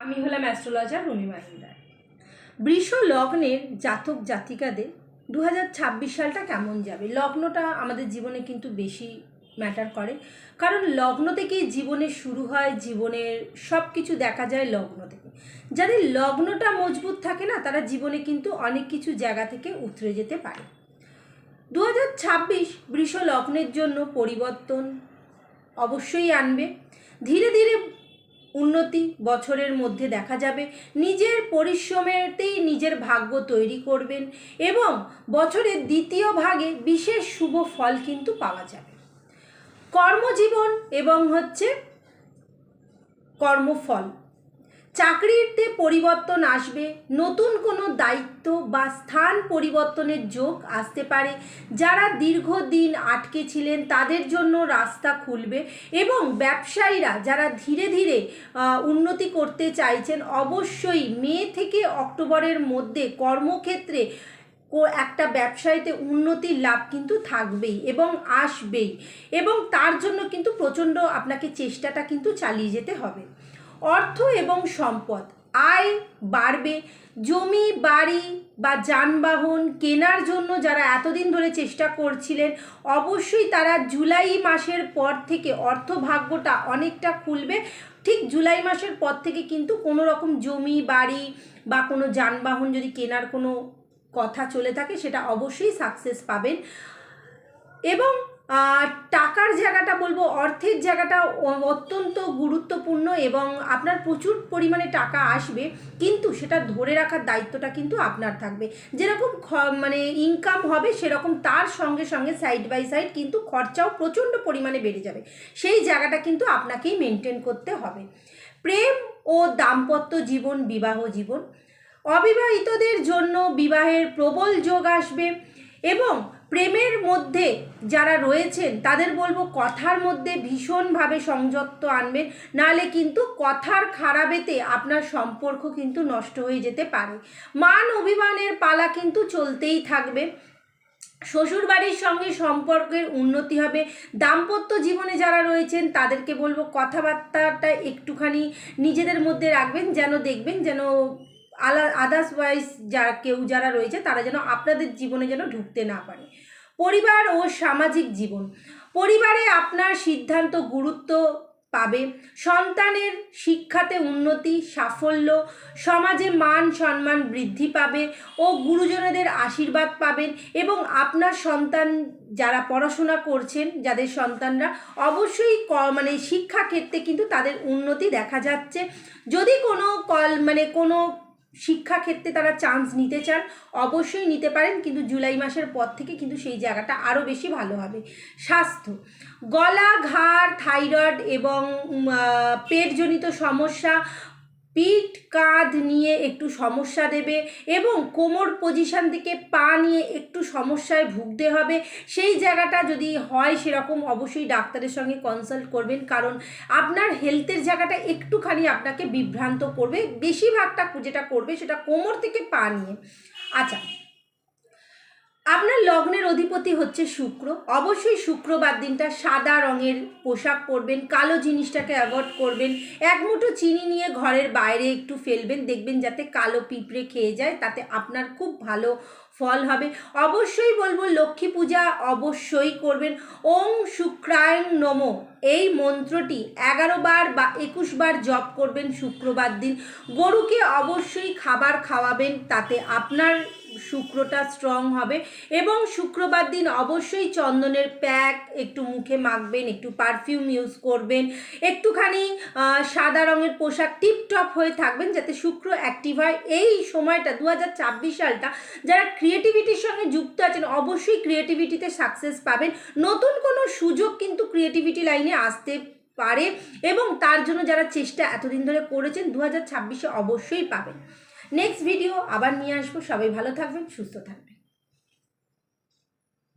আমি হলাম অ্যাস্ট্রোলজার রুমি মাহিন্দার। বৃষ লগ্নের জাতক জাতিকাদের 2026 সালটা কেমন যাবে, লগ্নটা আমাদের জীবনে কিন্তু বেশি ম্যাটার করে। কারণ লগ্ন থেকেই জীবনের শুরু হয়, জীবনের সব কিছু দেখা যায় লগ্ন থেকে। যাদের লগ্নটা মজবুত থাকে না, তারা জীবনে কিন্তু অনেক কিছু জায়গা থেকে উতরে যেতে পারে। 2026 বৃষ লগ্নের জন্য পরিবর্তন অবশ্যই আনবে। ধীরে ধীরে উন্নতি বছরের মধ্যে দেখা যাবে। নিজের পরিশ্রমেতেই নিজের ভাগ্য তৈরি করবেন এবং বছরের দ্বিতীয় ভাগে বিশেষ শুভ ফল কিন্তু পাওয়া যাবে। কর্মজীবন এবং কর্মফল, চাকরিতে পরিবর্তন আসবে, নতুন কোনো দায়িত্ব বা স্থান পরিবর্তনের যোগ আসতে পারে। যারা দীর্ঘদিন আটকে ছিলেন তাদের জন্য রাস্তা খুলবে এবং ব্যবসায়ীরা যারা ধীরে ধীরে উন্নতি করতে চাইছেন, অবশ্যই মে থেকে অক্টোবরের মধ্যে কর্মক্ষেত্রে একটা ব্যবসায়ীতে উন্নতির লাভ কিন্তু থাকবেই এবং আসবেই, এবং তার জন্য কিন্তু প্রচণ্ড আপনাকে চেষ্টাটা কিন্তু চালিয়ে যেতে হবে। অর্থ এবং সম্পদ, আয় বাড়বে। জমি বাড়ি বা যানবাহন কেনার জন্য যারা এতদিন ধরে চেষ্টা করছিলেন, অবশ্যই তারা জুলাই মাসের পর থেকে অর্থভাগ্যটা অনেকটা খুলবে। ঠিক জুলাই মাসের পর থেকে কিন্তু কোনো রকম জমি বাড়ি বা কোনো যানবাহন যদি কেনার কোনো কথা চলে থাকে, সেটা অবশ্যই সাকসেস পাবেন। এবং টাকার জায়গাটা বলবো, অর্থের জায়গাটা অত্যন্ত গুরুত্বপূর্ণ এবং আপনার প্রচুর পরিমাণে টাকা আসবে, কিন্তু সেটা ধরে রাখার দায়িত্বটা কিন্তু আপনার থাকবে। যেরকম ইনকাম হবে, সেরকম তার সঙ্গে সঙ্গে সাইড বাই সাইড কিন্তু খরচাও প্রচণ্ড পরিমাণে বেড়ে যাবে। সেই জায়গাটা কিন্তু আপনাকেই মেনটেন করতে হবে। প্রেম ও দাম্পত্য জীবন, বিবাহ জীবন, অবিবাহিতদের জন্য বিবাহের প্রবল যোগ আসবে এবং প্রেমের মধ্যে যারা রয়েছেন তাদের বলবো কথার মধ্যে ভীষণভাবে সংযত আনবেন, নাহলে কিন্তু কথার খারাপেতে আপনার সম্পর্ক কিন্তু নষ্ট হয়ে যেতে পারে। মান অভিমানের পালা কিন্তু চলতেই থাকবে। শ্বশুরবাড়ির সঙ্গে সম্পর্কের উন্নতি হবে। দাম্পত্য জীবনে যারা রয়েছেন তাদেরকে বলবো কথাবার্তাটা একটুখানি নিজেদের মধ্যে রাখবেন, যেন দেখবেন যেন আদার্সওয়াইজ যারা রয়েছে তারা যেন আপনাদের জীবনে যেন ঢুকতে না পারে। পরিবার ও সামাজিক জীবন, পরিবারে আপনার সিদ্ধান্ত গুরুত্ব পাবে। সন্তানের শিক্ষাতে উন্নতি, সাফল্য, সমাজে মান সম্মান বৃদ্ধি পাবে ও গুরুজনদের আশীর্বাদ পাবেন। এবং আপনার সন্তান যারা পড়াশোনা করছেন, যাদের সন্তানরা, অবশ্যই শিক্ষাক্ষেত্রে কিন্তু তাদের উন্নতি দেখা যাচ্ছে। যদি কোনো শিক্ষাক্ষেত্রে তারা চান্স নিতে চান, অবশ্যই নিতে পারেন, কিন্তু জুলাই মাসের পর থেকে কিন্তু সেই জায়গাটা আরও বেশি ভালো হবে। স্বাস্থ্য, গলা, ঘাড়, থাইরয়েড এবং পেটজনিত সমস্যা, পিঠ কাঁধ নিয়ে একটু সমস্যা দেবে এবং কোমর পজিশন থেকে পা নিয়ে একটু সমস্যায় ভুগতে হবে। সেই জায়গাটা যদি হয় সেরকম, অবশ্যই ডাক্তারের সঙ্গে কনসাল্ট করবেন, কারণ আপনার হেলথের জায়গাটা একটুখানি আপনাকে বিভ্রান্ত করবে। বেশিরভাগটা যেটা করবে সেটা কোমর থেকে পা নিয়ে। আচ্ছা, আপনার লগ্নের অধিপতি হচ্ছে শুক্র। অবশ্যই শুক্রবার দিনটা সাদা রঙের পোশাক পরবেন, কালো জিনিসটাকে অ্যাভয়েড করবেন। এক মুঠো চিনি নিয়ে ঘরের বাইরে একটু ফেলবেন, দেখবেন যাতে কালো পিঁপড়ে খেয়ে যায়, তাতে আপনার খুব ভালো ফল হবে। অবশ্যই বলবো লক্ষ্মী পূজা অবশ্যই করবেন। ওং শুক্রায় নমঃ এই মন্ত্রটি 11 বার বা 21 বার জপ করবেন শুক্রবার দিন। গরুকে অবশ্যই খাবার খাওয়াবেন, তাতে আপনার শুক্রটা স্ট্রং হবে। এবং শুক্রবার দিন অবশ্যই চন্দনের প্যাক একটু মুখে মাখবেন, একটু পারফিউম ইউজ করবেন, একটুখানি সাদা রঙের পোশাক, টিপটপ হয়ে থাকবেন যাতে শুক্র অ্যাক্টিভ হয়। এই সময়টা 2026 সালটা যারা ক্রিয়েটিভিটির সঙ্গে যুক্ত আছেন, অবশ্যই ক্রিয়েটিভিটিতে সাকসেস পাবেন। নতুন কোনো সুযোগ কিন্তু ক্রিয়েটিভিটি লাইনে আসতে পারে এবং তার জন্য যারা চেষ্টা এতদিন ধরে করেছেন 2026-এ অবশ্যই পাবেন। নেক্সট ভিডিও আবার নিয়ে আসবো। সবাই ভালো থাকবেন, সুস্থ থাকবেন।